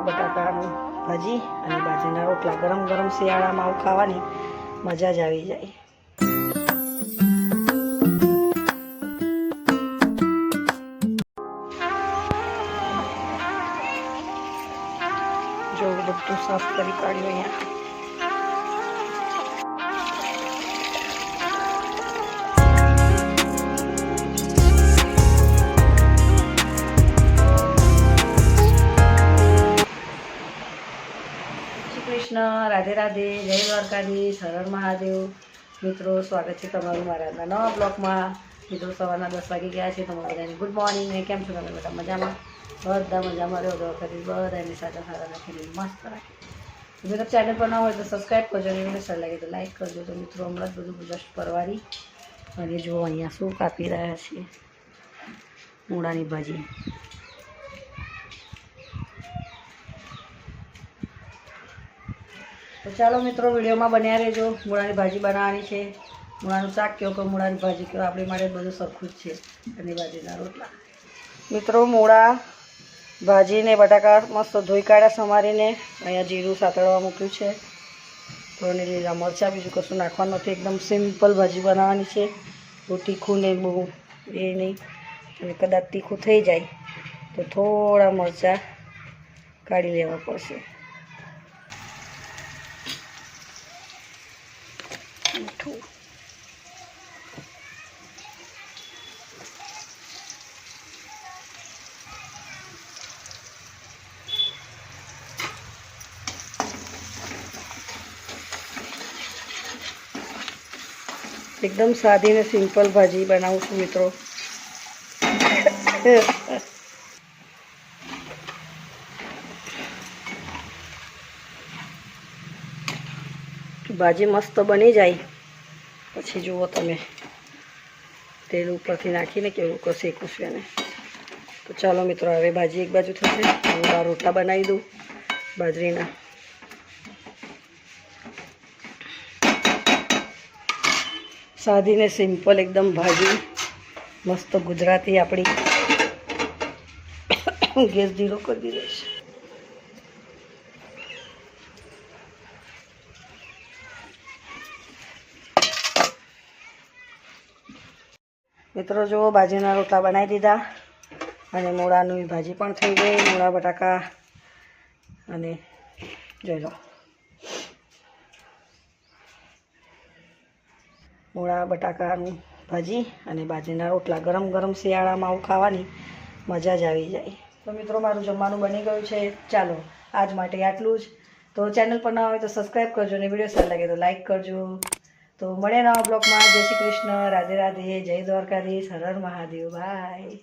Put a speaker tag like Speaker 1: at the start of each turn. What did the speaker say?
Speaker 1: બટાકાનું ભાજી અને બાજરીના રોટલા ગરમ ગરમ શિયાળામાં આવું ખાવાની મજા જ આવી જાય। જો બધું સાફ કરી કાઢ્યું અહીંયા। કૃષ્ણ રાધે રાધે, જય દ્વારકાધીશ, હર હર મહાદેવ। મિત્રો સ્વાગત છે તમારું મારા આજના નવા બ્લોગમાં। મિત્રો સવારના 10 વાગી ગયા છે। તમારા બધાને ગુડ મોર્નિંગ ને કેમ છો તમે બધા? મજામાં? બધા મજામાં રહ્યો। દ્વારકાધીશ બધાની સાથે સારા રાખીને મસ્ત રાખે। મિત્રો ચેનલ પર ના હોય તો સબસ્ક્રાઈબ કરજો અને વિડીયો સારું લાગે તો લાઈક કરજો। તો મિત્રો હમણાં જ બધું જસ્ટ પરવારી અને જો અહીંયા શું કાપી રહ્યા છીએ, મૂળાની ભાજી। તો ચાલો મિત્રો વિડીયોમાં બન્યા રહેજો। મૂળાની ભાજી બનાવવાની છે। મૂળાનું શાક કહો કે મૂળાની ભાજી કહો, આપણી માટે બધું સરખું જ છે। અને બાજરીના રોટલા। મિત્રો મૂળા ભાજીને બટાકા મસ્ત ધોઈ કાઢ્યા સમારીને અહીંયા જીરું સાતળવા મૂક્યું છે। થોડી લીલા મરચાં, બીજું કશું નાખવાનું નથી। એકદમ સિમ્પલ ભાજી બનાવવાની છે। બહુ તીખું ને બહુ એ નહીં। અને કદાચ તીખું થઈ જાય તો થોડા મરચાં કાઢી લેવા પડશે। મીઠું, એકદમ સાદી ને સિમ્પલ ભાજી બનાવું છું મિત્રો। ભાજી મસ્ત બની જાય પછી જુઓ તમે તેલ ઉપરથી નાખીને કેવું શેકું છું એને। તો ચાલો મિત્રો હવે ભાજી એક બાજુ થશે, હું આ રોટલા બનાવી દઉં બાજરીના। સાદી ને સિમ્પલ એકદમ ભાજી, મસ્ત ગુજરાતી આપણી। ગેસ ધીરો કરી દીધો છે। મિત્રો જુઓ બાજરીના રોટલા બનાવી દીધા અને મૂળાની ભાજી પણ થઈ ગઈ। મૂળા બટાકા અને જોઈ લો મૂળા બટાકાનું ભાજી અને બાજરીના રોટલા ગરમ ગરમ શિયાળામાં આવું ખાવાની મજા જ આવી જાય। તો મિત્રો મારું જમવાનું બની ગયું છે। ચાલો આજ માટે આટલું જ। તો ચેનલ પર ના હોય તો સબસ્ક્રાઈબ કરજો અને વિડીયો સારો લાગે તો લાઈક કરજો। તો મળે નવા બ્લોગમાં। જય શ્રી કૃષ્ણ, રાધે રાધે, જય દ્વારકાધીશ, હર હર મહાદેવ, બાય।